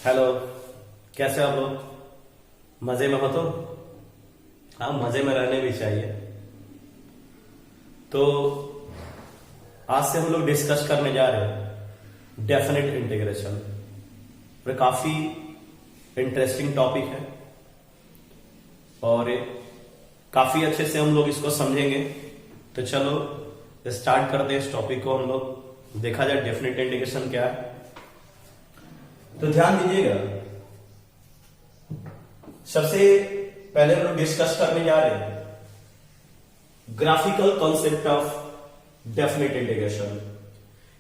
Hello. कैसे आप लोग? मजे में हो तो? हाँ, मजे में रहने भी चाहिए। तो आज से हम लोग डिस्कस करने जा रहे हैं डेफिनेट इंटीग्रेशन। ये काफी इंटरेस्टिंग टॉपिक है और काफी अच्छे से हम लोग इसको समझेंगे। तो चलो स्टार्ट करते हैं इस टॉपिक को। हम लोग देखा जाए डेफिनेट इंटीग्रेशन क्या है। तो ध्यान दीजिएगा, सबसे पहले हम लोग डिस्कस करने जा रहे हैं graphical concept of definite integration.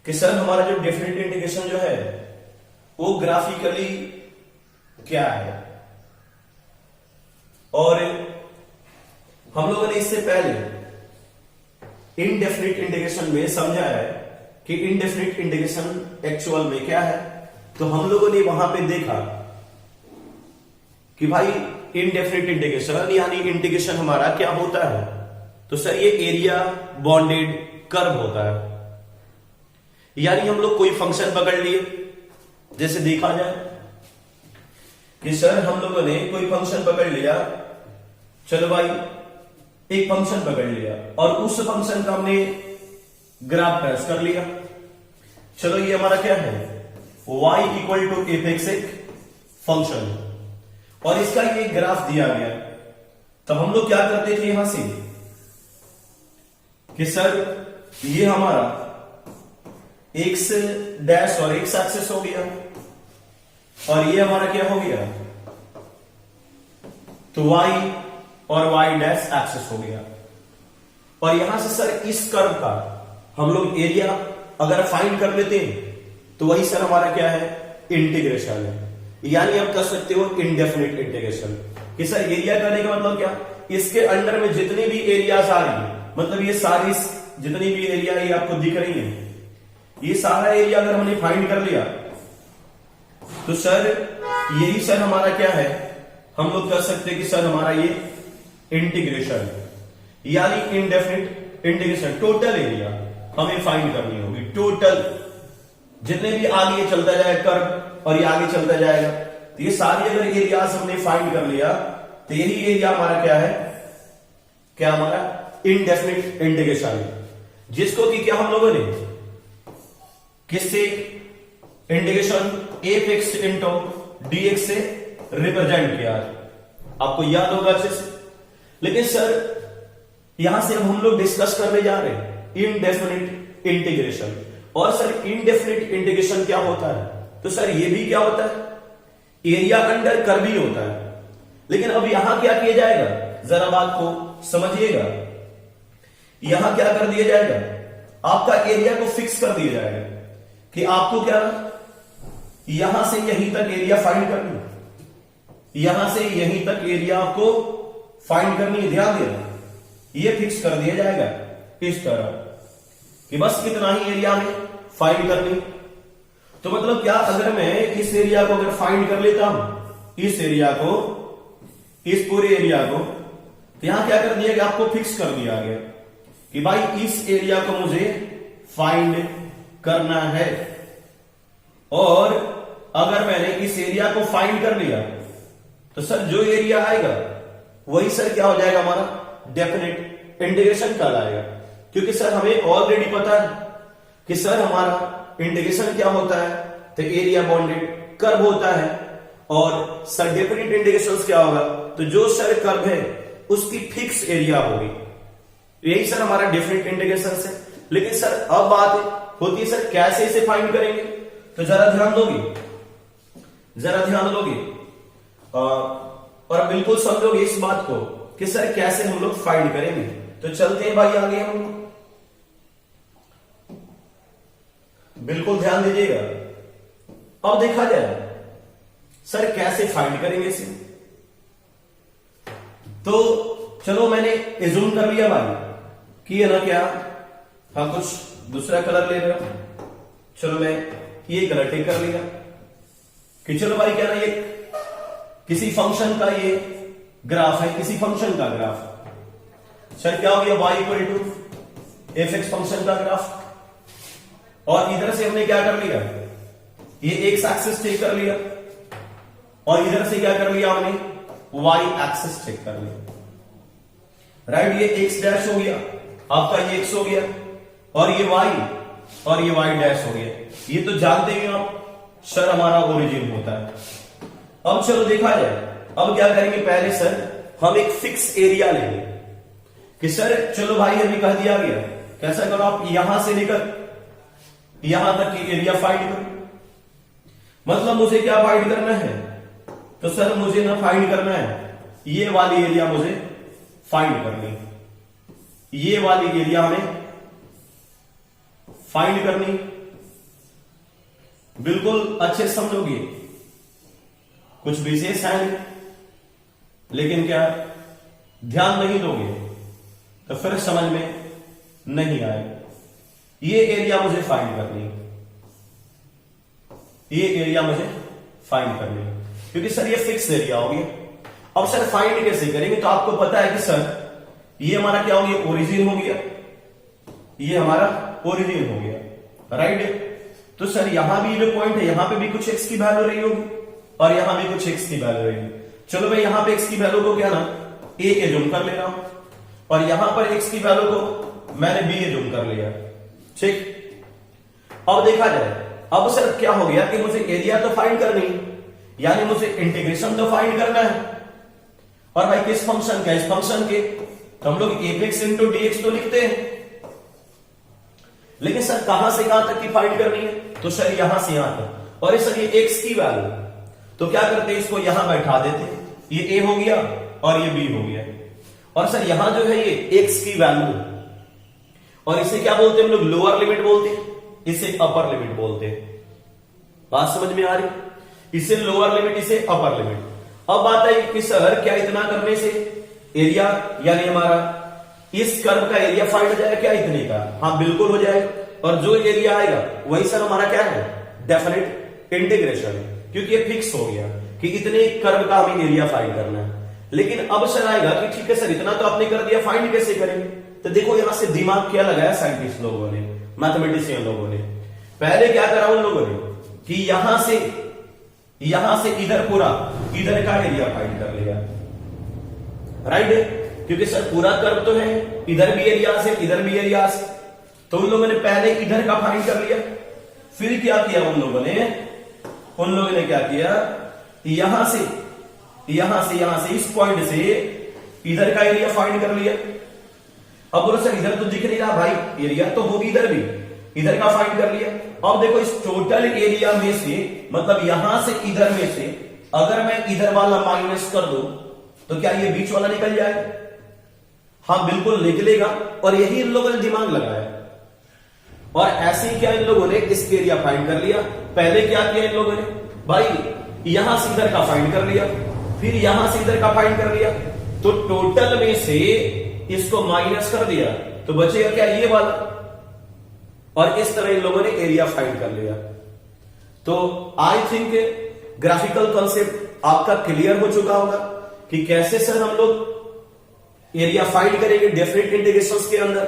कि सर हमारा जो डेफिनेट इंटीग्रेशन जो है वो ग्राफिकली क्या है। और हम लोगों ने इससे पहले इनडेफिनिट इंटीग्रेशन में समझा है कि इनडेफिनिट इंटीग्रेशन एक्चुअल में क्या है। तो हम लोगों ने वहां पे देखा कि भाई इनडेफिनिट इंटीग्रेशन यानी इंटीग्रेशन हमारा क्या होता है। तो सर ये एरिया बॉन्डेड कर्व होता है। यानी हम लोग कोई फंक्शन पकड़ लिए, जैसे देखा जाए कि सर हम लोगों ने कोई फंक्शन पकड़ लिया, चलो भाई एक फंक्शन पकड़ लिया और उस फंक्शन का हमने ग्राफ ट्रेस कर लिया। चलो ये हमारा क्या है, y इक्वल टू एफ एक फंक्शन और इसका ये ग्राफ दिया गया। तो हम लोग क्या करते थे यहां से कि सर ये हमारा एक्स डैश और एक्स एक्सेस हो गया और ये हमारा क्या हो गया, तो y और y डैश एक्सेस हो गया। और यहां से सर इस कर्व का हम लोग एरिया अगर फाइंड कर लेते हैं तो वही सर हमारा क्या है, इंटीग्रेशन है। यानी आप कह सकते हो इनडेफिनिट इंटीग्रेशन। कि सर एरिया करने का मतलब क्या, इसके अंडर में जितनी भी एरियाज आ रही है, मतलब ये सारी जितनी भी एरिया ये आपको दिख रही है, ये सारा एरिया अगर हमने फाइंड कर लिया तो सर यही सर हमारा क्या है, हम लोग कह सकते हैं कि सर हमारा ये इंटीग्रेशन यानी इनडेफिनिट इंटीग्रेशन। टोटल एरिया हमें फाइंड करनी होगी, टोटल जितने भी आगे चलता जाए कर्व और ये आगे चलता जाएगा। तो ये सारी अगर एरियाज हमने फाइंड कर लिया तो यही एरिया हमारा क्या है, क्या हमारा इनडेफिनिट इंटीग्रेशन है। जिसको कि क्या हम लोगों ने किससे integration F x into D x से रिप्रेजेंट किया, आपको याद होगा अच्छे से। लेकिन सर यहां से हम लोग डिस्कस करने जा रहे हैं इनडेफिनिट इंटीग्रेशन। और सर इनडेफिनिट इंटीग्रेशन क्या होता है, तो सर ये भी क्या होता है, एरिया अंडर कर्व ही होता है। लेकिन अब यहां क्या किया जाएगा, जरा बात को समझिएगा। यहां क्या कर दिया जाएगा, आपका एरिया को फिक्स कर दिया जाएगा कि आपको क्या, यहां से यहीं तक एरिया फाइंड करनी है, यहां से यहीं तक एरिया आपको फाइंड करनी है। ध्यान देना, ये फिक्स कर दिया जाएगा इस तरह कि बस कितना ही एरिया में फाइंड करनी। तो मतलब क्या, अगर मैं इस एरिया को अगर फाइंड कर लेता हूं, इस एरिया को, इस पूरे एरिया को, तो यहां क्या कर दिया गया, आपको फिक्स कर दिया गया कि भाई इस एरिया को मुझे फाइंड करना है। और अगर मैंने इस एरिया को फाइंड कर लिया तो सर जो एरिया आएगा वही सर क्या हो जाएगा, हमारा डेफिनेट इंटीग्रेशन कहलाएगा। क्योंकि सर हमें ऑलरेडी पता है कि सर हमारा इंटीग्रेशन क्या होता है, तो एरिया बॉन्डेड कर्व होता है। और सर डेफिनेट इंटीग्रेशन क्या होगा, तो जो सर कर्व है उसकी फिक्स एरिया होगी। यही सर हमारा डेफिनेट इंटीग्रेशन है। लेकिन सर अब बात होती है सर कैसे इसे फाइंड करेंगे। तो जरा ध्यान दोगे, जरा ध्यान दोगे और बिल्कुल समझोगे इस बात को कि सर कैसे हम लोग फाइंड करेंगे। तो चलते हैं भाई आगे, हम बिल्कुल ध्यान दीजिएगा। अब देखा जाए सर कैसे फाइंड करेंगे इसे। तो चलो मैंने एज्यूम कर लिया भाई कि है ना क्या, हाँ कुछ दूसरा कलर ले रहा हूं। चलो मैं ये कलर टेक कर लिया कि चलो भाई क्या ना, ये किसी फंक्शन का ये ग्राफ है, किसी फंक्शन का ग्राफ। सर क्या हो गया, y equal to f x function का ग्राफ। और इधर से हमने क्या कर लिया, ये एक्स एक्सिस टेक कर लिया और इधर से क्या कर लिया हमने, वाई एक्सिस चेक कर लिया, राइट। ये एक्स डैश हो गया, आपका ये एक्स हो गया, और ये वाई, और ये वाई डैश हो गया। ये तो जानते हैं आप सर हमारा ओरिजिन होता है। अब चलो देखा जाए, अब क्या करेंगे, पहले सर हम एक फिक्स एरिया लेंगे कि सर चलो भाई अभी कह दिया गया, कैसा करो आप यहां से लेकर यहां तक की एरिया फाइंड करो। मतलब मुझे क्या फाइंड करना है, तो सर मुझे ना फाइंड करना है ये वाली एरिया, मुझे फाइंड करनी, ये वाली एरिया हमें फाइंड करनी। बिल्कुल अच्छे समझोगे, कुछ विशेष है नहीं, लेकिन क्या ध्यान नहीं दोगे तो फिर समझ में नहीं आएगा। ये एरिया मुझे फाइंड करनी, ये एरिया मुझे फाइंड करनी, क्योंकि सर ये फिक्स एरिया हो गया। अब सर फाइंड कैसे करेंगे, तो आपको पता है कि सर ये हमारा क्या हो गया, ओरिजिन हो गया, ये हमारा ओरिजिन हो गया, राइट। तो सर यहां भी जो पॉइंट है, यहां पे भी कुछ एक्स की वैल्यू रही होगी, और यहां भी कुछ एक्स की वैल्यू रहेगी। चलो मैं यहां पे एक्स की वैल्यू को क्या ना ए एज्यूम कर ले रहा हूं, और यहां पर एक्स की वैल्यू को मैंने बी एज्यूम कर लिया, ठीक। अब देखा जाए, अब सर क्या हो गया कि मुझे एरिया तो फाइंड करनी, यानी मुझे इंटीग्रेशन तो फाइंड करना है, और भाई किस फंक्शन का, इस फंक्शन के, तो हम लोग F x into D x तो लिखते हैं, लेकिन सर कहां से कहां तक की फाइंड करनी है, तो सर यहां से यहां तक। और सर ये एक्स की वैल्यू, तो क्या करते हैं, इसको यहां बैठा देते, ये ए हो गया और ये बी हो गया, और सर यहां जो है ये एक्स की वैल्यू, और इसे क्या बोलते हैं हम लोग, लोअर लिमिट बोलते हैं, इसे अपर लिमिट बोलते हैं। बात समझ में आ रही, इसे लोअर लिमिट, इसे अपर लिमिट। अब बात है कि सर क्या इतना करने से एरिया, यानी हमारा इस कर्व का एरिया फाइंड हो जाएगा क्या, इतने का, हाँ बिल्कुल हो जाएगा। और जो एरिया आएगा वही सर हमारा क्या है, डेफिनेट इंटीग्रेशन, क्योंकि ये फिक्स हो गया कि इतने कर्व का हमें एरिया फाइंड करना है। लेकिन अब सर आएगा कि ठीक है सर इतना तो आपने कर दिया, फाइंड कैसे करेंगे, तो देखो यहां से दिमाग क्या लगाया साइंटिस्ट लोगों ने, मैथमेटिशियन लोगों ने। पहले क्या करा उन लोगों ने कि यहां से इधर पूरा, इधर का एरिया फाइंड कर लिया, राइट, क्योंकि सर पूरा कर्व तो है, इधर भी एरिया से, इधर भी एरिया से, तो उन लोगों ने पहले इधर का फाइंड कर लिया। फिर क्या किया उन लोगों ने क्या किया, यहां से इस पॉइंट से इधर का एरिया फाइंड कर लिया। अब बोलो सर इधर तो दिख नहीं रहा भाई, एरिया तो होगी इधर भी, इधर का फाइंड कर लिया। अब देखो इस टोटल एरिया में से, मतलब यहां से इधर में से अगर मैं इधर वाला माइनस कर दूं तो क्या ये बीच वाला निकल जाएगा, हाँ बिल्कुल निकलेगा। और यही इन लोगों ने दिमाग लगाया, और ऐसे ही क्या इन लोगों ने इस एरिया फाइंड कर लिया। पहले क्या किया इन लोगों ने, भाई यहां से इधर का फाइंड कर लिया, फिर यहां से इधर का फाइंड कर लिया, तो टोटल में से इसको माइनस कर दिया तो बचेगा क्या, ये वाला। और इस तरह इन लोगों ने एरिया फाइंड कर लिया। तो आई थिंक ग्राफिकल कॉन्सेप्ट आपका क्लियर हो चुका होगा कि कैसे सर हम लोग एरिया फाइंड करेंगे डेफिनेट इंटीग्रेशंस के अंदर।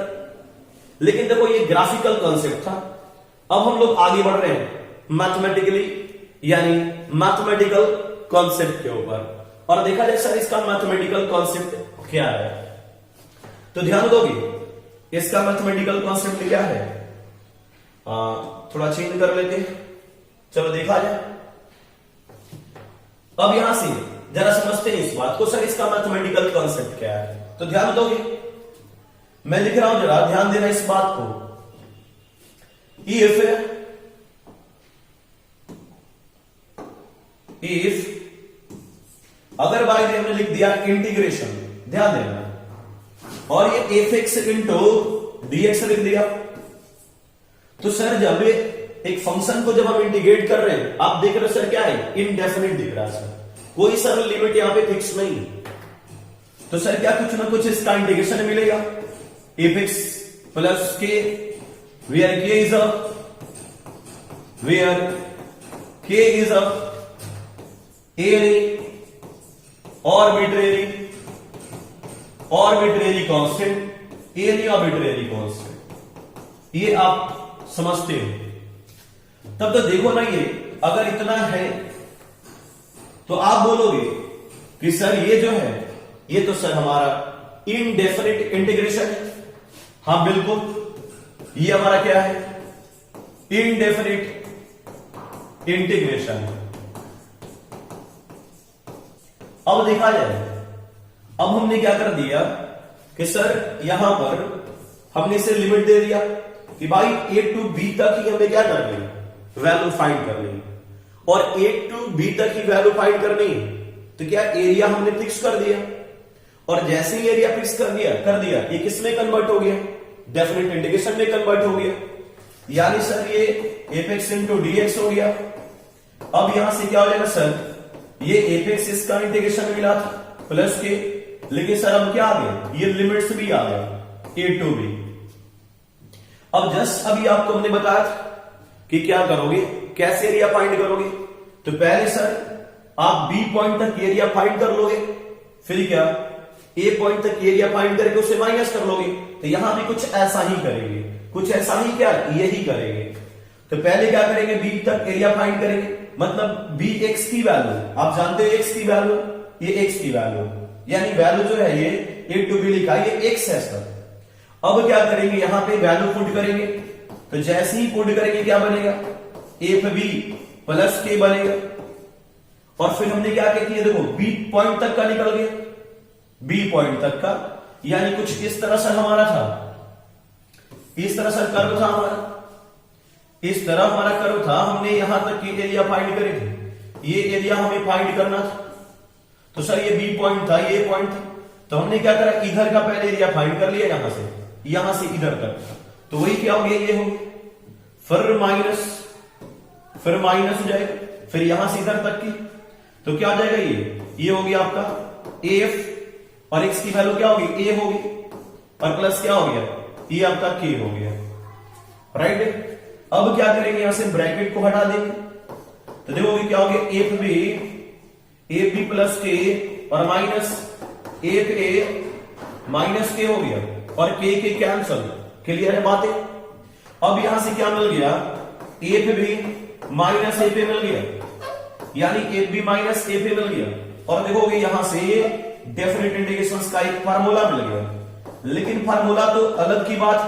लेकिन देखो ये ग्राफिकल कॉन्सेप्ट था, अब हम लोग आगे बढ़ रहे हैं मैथमेटिकली, यानी मैथमेटिकल कॉन्सेप्ट के ऊपर। और देखा जाए सर इसका मैथमेटिकल कॉन्सेप्ट क्या है, तो ध्यान दोगे इसका मैथमेटिकल कॉन्सेप्ट क्या है। थोड़ा चेंज कर लेते हैं, चलो देखा जाए। अब यहां से जरा समझते हैं इस बात को, सर इसका मैथमेटिकल कॉन्सेप्ट क्या है। तो ध्यान दोगे, मैं लिख रहा हूं, जरा ध्यान देना इस बात को। इफ अगर बाय ने हमने लिख दिया इंटीग्रेशन, ध्यान देना, और ये F x into D x लिख दिया, तो सर जब एक फंक्शन को जब हम इंटीग्रेट कर रहे हैं, आप देख रहे हो सर क्या है, इनडेफिनिट दिख रहा है सर, कोई सर लिमिट यहां पे फिक्स नहीं। तो सर क्या कुछ ना कुछ इसका इंटीग्रेशन मिलेगा, एफ एक्स प्लस के, वेयर के is a arbitrary constant, any arbitrary constant, ये आप समझते हो। तब तो देखो ना, ये अगर इतना है तो आप बोलोगे कि सर ये जो है ये तो सर हमारा इनडेफिनिट इंटीग्रेशन है। हाँ बिल्कुल, ये हमारा क्या है, इनडेफिनिट इंटीग्रेशन। अब देखा जाए, अब हमने क्या कर दिया कि सर यहां पर हमने इसे लिमिट दे दिया कि भाई a टू b तक ही हमें क्या करनी है, वैल्यू फाइंड करनी है। और a टू b तक ही वैल्यू फाइंड करनी है तो क्या एरिया हमने फिक्स कर दिया, और जैसे ही एरिया फिक्स कर दिया ये किस में कन्वर्ट हो गया, डेफिनेट इंटीग्रेशन में कन्वर्ट हो गया। यानी सर ये एपेक्स इंटू डीएक्स हो गया। अब यहां से क्या हो जाएगा सर, ये एपेक्स इसका इंटीग्रेशन मिला था प्लस के, लेकिन सर अब क्या आ गया, ये लिमिट्स भी आ गया ए टू बी। अब जस्ट अभी आपको हमने बताया था कि क्या करोगे, कैसे एरिया फाइंड करोगे। तो पहले सर आप बी पॉइंट तक एरिया फाइंड कर लोगे, फिर क्या ए पॉइंट तक एरिया फाइंड करके उसे माइनस कर लोगे। तो यहां भी कुछ ऐसा ही करेंगे, कुछ ऐसा ही क्या यही करेंगे। तो पहले क्या करेंगे, बी तक एरिया फाइंड करेंगे, मतलब बी एक्स की वैल्यू, आप जानते हो एक्स की वैल्यू, ये एक्स की वैल्यू, यानी वैल्यू जो है ये ए टू बी लिखा है, ये एक्स है सर। अब क्या करेंगे, यहां पे वैल्यू पुट करेंगे। तो जैसे ही पुट करेंगे क्या बनेगा, एफ बी प्लस के बनेगा। और फिर हमने क्या किया, देखो बी पॉइंट तक का निकल गया, बी पॉइंट तक का, यानी कुछ इस तरह से हमारा था, इस तरह से कर्व था हमारा, इस तरह हमारा कर्व था। हमने यहां तक की एरिया फाइंड करे थे, ये एरिया हमें फाइंड करना था। तो सर ये बी पॉइंट था, ये पॉइंट था, तो हमने क्या करा, इधर का पहले एरिया फाइंड कर लिया, यहां से इधर तक। तो वही क्या हो गया, ये हो गया, फिर माइनस हो जाएगा, फिर यहां से इधर तक की, तो क्या हो जाएगा, ये हो गया आपका एफ, और एक्स की वैल्यू क्या होगी, ए होगी, और प्लस क्या हो गया, ये आपका के हो गया, राइट। अब क्या करेंगे, यहां से ब्रैकेट को हटा देंगे, तो देखोगे क्या हो गया, एफ बी प्लस के और माइनस एफ ए माइनस के हो गया, और के कैंसल, क्लियर है बातें। अब यहां से क्या मिल गया, F B minus F A मिल गया, यानी F B minus F A मिल गया। और देखोगे यहां से डेफिनेट इंटीग्रेशन का एक फार्मूला मिल गया। लेकिन फार्मूला तो अलग की बात,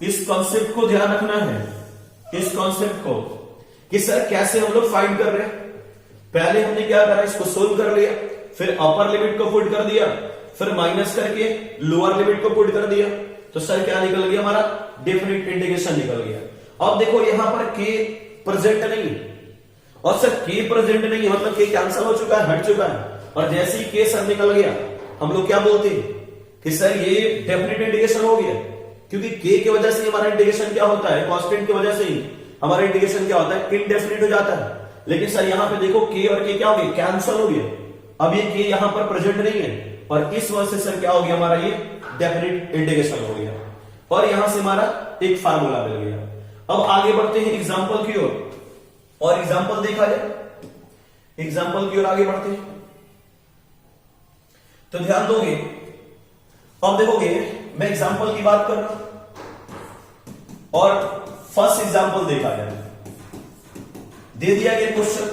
इस कॉन्सेप्ट को ध्यान रखना है, इस कॉन्सेप्ट को कि सर कैसे हम लोग फाइंड कर रहे हैं। पहले हमने क्या करा, इसको सोल्व कर लिया, फिर अपर लिमिट को पुट कर दिया, फिर माइनस करके लोअर लिमिट को पुट कर दिया, तो सर क्या निकल गया, हमारा डेफिनेट इंटीग्रेशन निकल गया। अब देखो यहां पर के प्रेजेंट नहीं, और सर के प्रेजेंट नहीं है मतलब के कैंसिल हो चुका है, हट चुका है। और जैसे ही के सर निकल गया, हम लोग क्या बोलते हैं कि सर ये डेफिनेट इंटीग्रेशन हो गया, क्योंकि के की वजह से हमारा इंटीग्रेशन क्या होता है, कांस्टेंट की वजह से ही हमारा इंटीग्रेशन क्या होता है, इनडेफिनिट हो जाता है। लेकिन सर यहां पे देखो के और के क्या हो गया, कैंसिल हो गया। अब ये के यहां पर प्रेजेंट नहीं है, और इस वजह से सर क्या हो गया, हमारा ये डेफिनेट इंटीग्रेशन हो गया, और यहां से हमारा एक फार्मूला मिल गया। अब आगे बढ़ते हैं एग्जाम्पल की ओर, और एग्जाम्पल देखा जाए, एग्जाम्पल की ओर आगे बढ़ते हैं। तो ध्यान दोगे, अब देखोगे मैं एग्जाम्पल की बात कर रहा हूं, और फर्स्ट एग्जाम्पल देखा जाए, दे दिया गया question,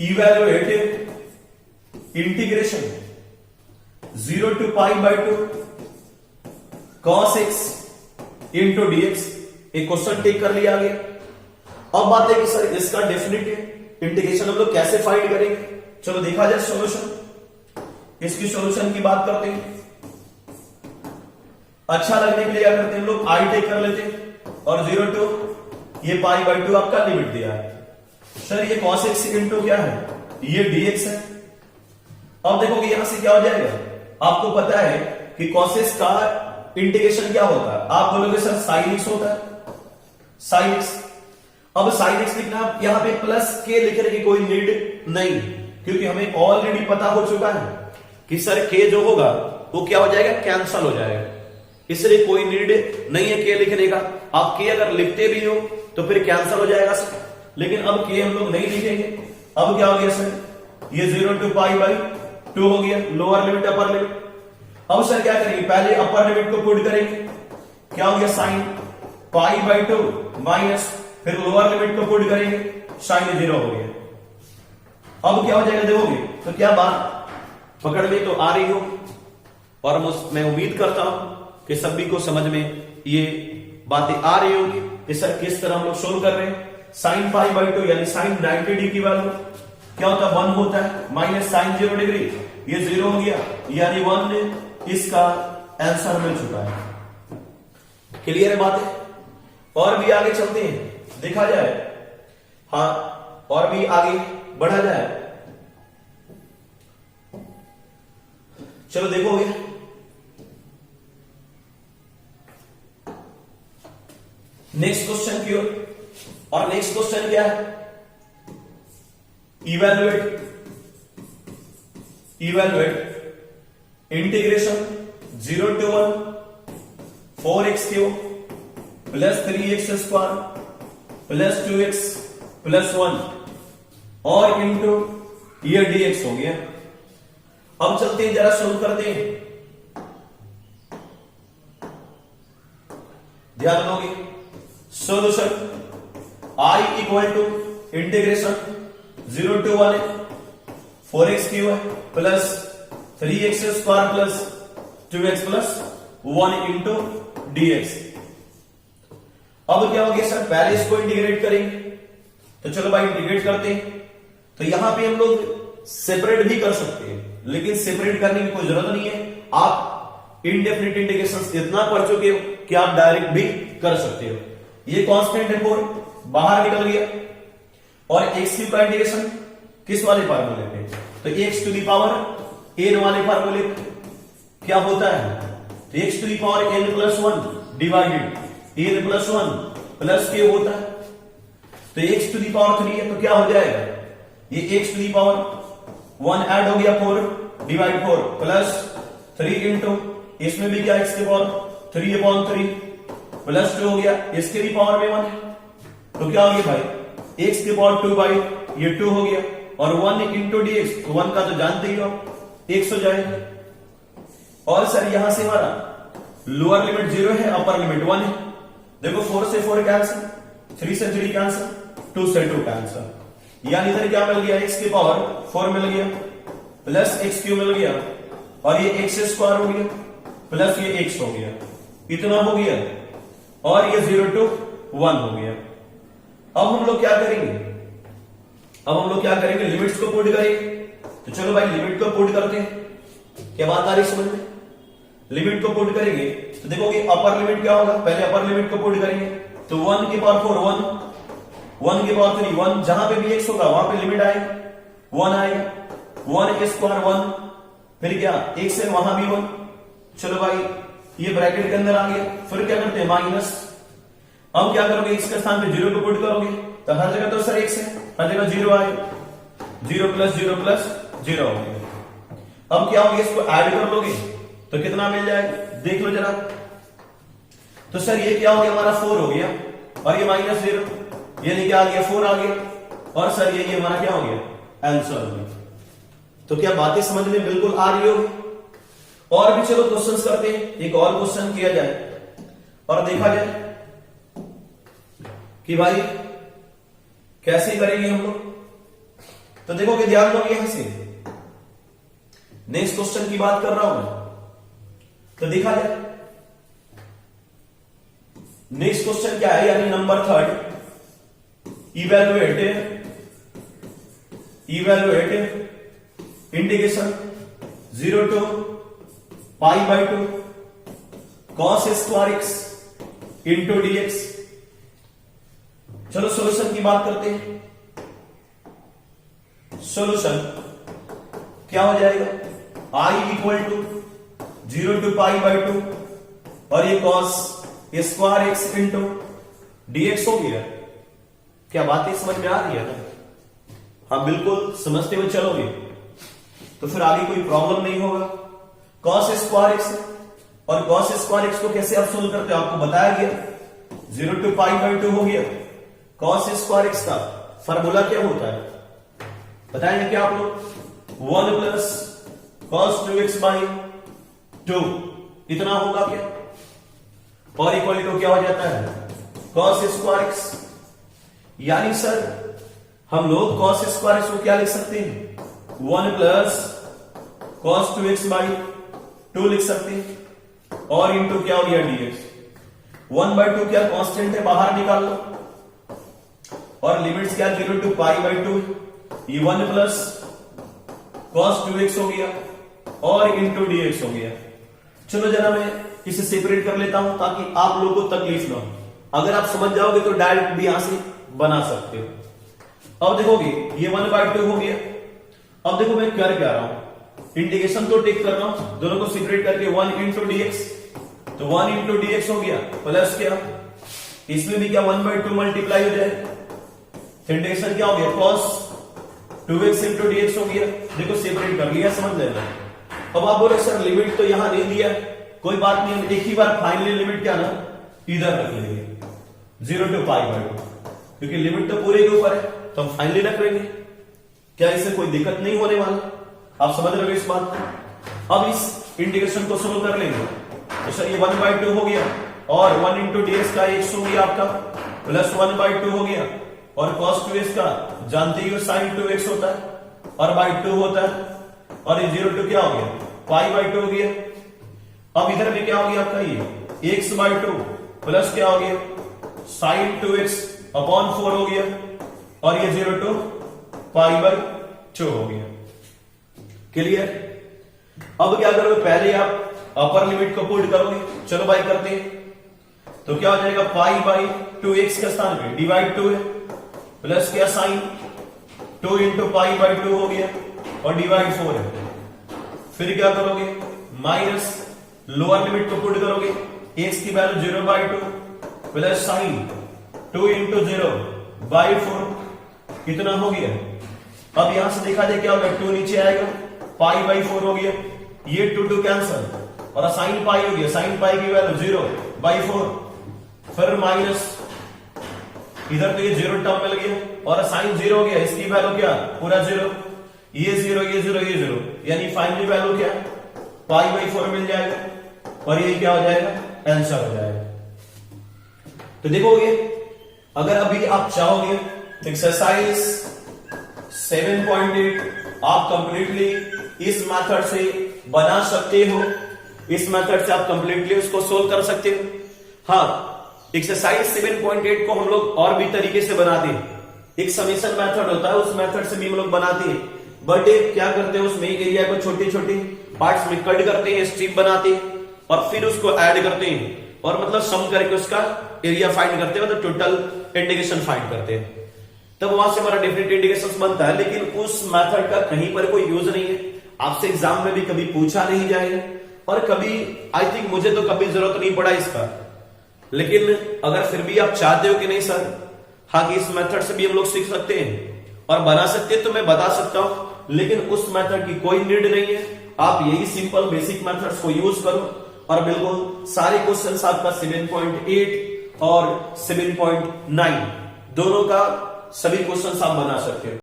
evaluate integration 0 to pi by 2 cos x into dx, एक क्वेश्चन टेक कर लिया गया। अब बात है कि सर इसका डेफिनेट इंटीग्रेशन हम लोग कैसे फाइंड करेंगे। चलो देखा जाए सॉल्यूशन, इसकी सॉल्यूशन की बात करते हैं। अच्छा लगने के लिए क्या करते हैं, लोग आई टेक कर लेते हैं, और 0 to ये पाई बाई 2 आपका लिमिट दिया है। सर ये cos x इंटू क्या है, ये dx है। अब देखोगे यहां से क्या हो जाएगा, आपको पता है कि cos x का इंटीग्रेशन क्या होता है, आप बोलोगे सर sin x होता है, sin x। अब sin x लिखना, यहां पे प्लस के लिखने की कोई नीड नहीं, क्योंकि हमें ऑलरेडी पता हो चुका है कि सर के जो होगा वो क्या हो जाएगा, कैंसल हो जाएगा, इसलिए कोई नीड नहीं है के लिखने का। आप के अगर लिखते भी हो तो फिर कैंसल हो जाएगा सर, लेकिन अब के हम लोग नहीं लिखेंगे। अब क्या हो गया सर, ये 0 to पाई बाई 2 हो गया, लोअर लिमिट अपर लिमिट। अब सर क्या करेंगे, पहले अपर लिमिट को पुट करेंगे, क्या हो गया साइन पाई बाई 2 माइनस, फिर लोअर लिमिट को पुट करेंगे, साइन 0 हो गया। अब क्या हो जाएगा देखोगे तो क्या बात पकड़ में तो आ रही हो, और मैं उम्मीद करता हूं कि सभी को समझ में ये बातें आ रही होगी कि सर किस तरह हम लोग सोल्व कर रहे हैं। साइन पाई बाई 2 यानी साइन 90 डिग्री की वैल्यू क्या होता है 1 होता है, माइनस साइन 0 डिग्री ये 0 हो गया, यानी 1 इसका आंसर मिल चुका है। क्लियर है बातें? और भी आगे चलते हैं, देखा जाए, हाँ और भी आगे बढ़ा जाए। चलो देखोगे नेक्स्ट क्वेश्चन की ओर, और नेक्स्ट क्वेश्चन क्या है, evaluate integration 0 to 1 4x³ plus 3x² plus 2x plus 1 और इंटू ये dx हो गया। अब चलते हैं जरा सोल्व करते हैं, ध्यान दोगे। Solution I equal to integration 0 to 1 4x³ plus 3x² plus 2x plus 1 into dx। अब क्या हो गया सर, पहले इसको इंटीग्रेट करेंगे, तो चलो भाई इंटीग्रेट करते हैं। तो यहां पे हम लोग सेपरेट भी कर सकते हैं, लेकिन सेपरेट करने की कोई जरूरत नहीं है। आप इनडेफिनिट इंटीग्रेशन इतना पढ़ चुके हो कि आप डायरेक्ट भी कर सकते हो। ये कांस्टेंट है 4 बाहर निकल गया, और x³ का इंटीग्रेशन किस वाले फार्मूले पे, तो x to the power n वाले फार्मूले क्या होता है, तो x to the power n plus 1 divided n plus 1 plus k होता है। तो x टू द पावर 3 है तो क्या हो जाएगा, ये x to the power 1 add हो गया 4 डिवाइड 4 प्लस 3 इंटू इसमें भी क्या x के पावर 3/3 प्लस 2 हो गया, इसके भी पावर में 1 है, तो क्या हो गया भाई x के पावर 2 बाई ये 2 हो गया, और 1 इंटू dx, 1 का तो जानते ही हो 1 हो जाएगा। और सर यहां से हमारा लोअर लिमिट 0 है, अपर लिमिट 1 है। देखो 4 से 4 कैंसिल, 3 से 3 कैंसिल, 2 से 2 कैंसिल, यानी इधर क्या मिल गया x के पावर 4 मिल गया प्लस x³ मिल गया, और ये x² हो गया प्लस ये x हो गया, इतना हो गया, और ये 0 to 1 हो गया। अब हम लोग क्या करेंगे, लिमिट्स को पुट करेंगे। तो चलो भाई लिमिट को पुट करते हैं, क्या बात आ रही समझ में। लिमिट को पुट करेंगे तो देखोगे अपर लिमिट क्या होगा, पहले अपर लिमिट को पुट करेंगे, तो 1 की पावर 4 1, 1 की पावर 3 1, जहां पे भी x होगा वहां पे लिमिट आएगी 1 आएगा, 1² 1, फिर क्या एक से वहां भी 1। चलो भाई ये ब्रैकेट के अंदर आ गया, फिर क्या करते हैं माइनस। अब क्या करोगे, x के स्थान पे 0 को पुट करोगे, तो हर जगह तो सर x है, हर जगह 0 आएगा, 0 प्लस 0 प्लस 0 हो गया। अब क्या होगा, इसको ऐड कर लोगे तो कितना मिल जाएगा, देख लो जरा। तो सर ये क्या हो गया, हमारा 4 हो गया, और ये माइनस 0, ये क्या आ गया 4 आ गया, और सर ये हमारा क्या हो गया आंसर हो गया। तो क्या बातें समझ में बिल्कुल आ रही होगी। और भी चलो क्वेश्चंस करते हैं, एक और क्वेश्चन किया जाए और देखा जाए कि भाई कैसे करेंगे हम लोग। तो देखोगे ध्यान दो, यहां से नेक्स्ट क्वेश्चन की बात कर रहा हूं मैं, तो देखा जाए नेक्स्ट क्वेश्चन क्या है, यानी number 3, evaluate integration 0 to π/2 cos² x into dx। चलो सॉल्यूशन की बात करते हैं। सॉल्यूशन क्या हो जाएगा, I इक्वल टू 0 to π/2, और ये cos² x इंटू dx हो गया। क्या बातें समझ में आ रही है ना, हाँ बिल्कुल समझते हुए चलोगे तो फिर आगे कोई प्रॉब्लम नहीं होगा। cos² x और cos² x को कैसे आप सोल्व करते हो, आपको बताया गया 0 to π/2 हो गया। cos² x का फार्मूला क्या होता है बताएंगे क्या आप लोग, 1 प्लस cos 2x/2 इतना होगा क्या, और इक्वल टू क्या हो जाता है cos² x। यानी सर हम लोग cos स्क्वायर इसको क्या लिख सकते हैं, 1 प्लस cos 2x बाई 2 लिख सकते हैं, और इंटू क्या हो गया dx। 1/2 क्या कांस्टेंट है, बाहर निकाल लो, और लिमिट्स क्या 0 टू पाई बाई 2, ये 1 प्लस cos 2x हो गया और इंटू dx हो गया। चलो जरा मैं इसे सेपरेट कर लेता हूं ताकि आप लोगों को तकलीफ ना हो। अगर आप समझ जाओगे तो डायरेक्ट भी यहां से बना सकते हो। अब देखोगे ये 1/2 हो गया। अब देखो मैं कर क्या रहा हूं, इंटीग्रेशन तो टेक कर रहा हूं, दोनों को सेपरेट करके 1 इंटू dx, तो 1 इंटू dx हो गया प्लस क्या, इसमें भी क्या 1/2 मल्टीप्लाई हो जाएगा, इंटीग्रेशन क्या हो गया cos 2x इंटू dx हो गया। देखो सेपरेट कर लिया, समझ लेना। अब आप बोले सर लिमिट तो यहां नहीं दिया, कोई बात नहीं, एक ही बार फाइनली लिमिट क्या ना इधर रख लेंगे 0 टू पाई बाई 2, क्योंकि लिमिट तो पूरे के ऊपर है तो हम फाइनली रख लेंगे, क्या इससे कोई दिक्कत नहीं होने वाला। आप समझ रहे हो इस बात को। अब इस इंटीग्रेशन को सोल्व कर लेंगे, तो सर ये 1/2 हो गया और 1 इंटू dx का x हो गया आपका प्लस 1/2 हो गया, और cos 2x का जानते ही हो sin 2x होता है और बाई 2 होता है, और ये 0 टू क्या हो गया पाई बाई 2 हो गया। अब इधर में क्या हो गया आपका ये x/2 प्लस क्या हो गया sin 2x अपॉन 4 हो गया, और ये 0 टू पाई बाई 2 हो गया। क्लियर। अब क्या करोगे, पहले आप अपर लिमिट को पुट करोगे, चलो भाई करते हैं, तो क्या हो जाएगा पाई बाई 2x के स्थान पे डिवाइड 2 है प्लस क्या साइन 2 इंटू पाई बाई 2 हो गया और डिवाइड 4 है। फिर क्या करोगे माइनस लोअर लिमिट को पुट करोगे, x की value 0/2 plus sign 2 into 0 by 4, कितना हो गया। अब यहां से देखा जाए क्या होगा, 2 नीचे आएगा पाई बाई 4 हो गया, ये 2 कैंसल और साइन पाई हो गया, साइन पाई की वैल्यू 0/4, फिर माइनस इधर तो ये 0 टर्म मिल गया और साइन 0 हो गया, इसकी वैल्यू क्या पूरा 0, ये 0 ये 0 ये 0, यानी फाइनली वैल्यू क्या पाई बाई 4 मिल जाएगा, और ये क्या हो जाएगा आंसर हो जाएगा। तो देखोगे अगर अभी आप चाहोगे एक्सरसाइज 7.8 आप कंप्लीटली इस मेथड से बना सकते हो, इस मेथड से आप कंप्लीटली उसको सोल्व कर सकते हो। हाँ, एक्सरसाइज 7.8 को हम लोग और भी तरीके से बनाते हैं, एक समेशन मेथड होता है, उस मेथड से भी हम लोग बनाते हैं, बट क्या करते हैं उसमें एरिया को छोटे छोटे पार्ट्स में कट करते हैं, स्ट्रिप बनाते हैं और फिर उसको ऐड करते हैं और मतलब सम करके उसका एरिया फाइंड करते हैं, मतलब टोटल इंटीग्रेशन फाइंड करते हैं, तब वहां से हमारा डेफिनेट इंटीग्रेशन बनता है। लेकिन उस मेथड का कहीं पर कोई यूज नहीं है, आपसे एग्जाम में भी कभी पूछा नहीं जाएगा और कभी आई थिंक मुझे तो कभी जरूरत नहीं पड़ा इसका। लेकिन अगर फिर भी आप चाहते हो कि नहीं सर हाँ कि इस मेथड से भी हम लोग सीख सकते हैं और बना सकते हैं, तो मैं बता सकता हूं, लेकिन उस मेथड की कोई नीड नहीं है। आप यही सिंपल बेसिक मेथड्स को यूज करो और बिल्कुल सारे क्वेश्चंस आपका 7.8 और 7.9 दोनों का सभी क्वेश्चंस आप बना सकते हो।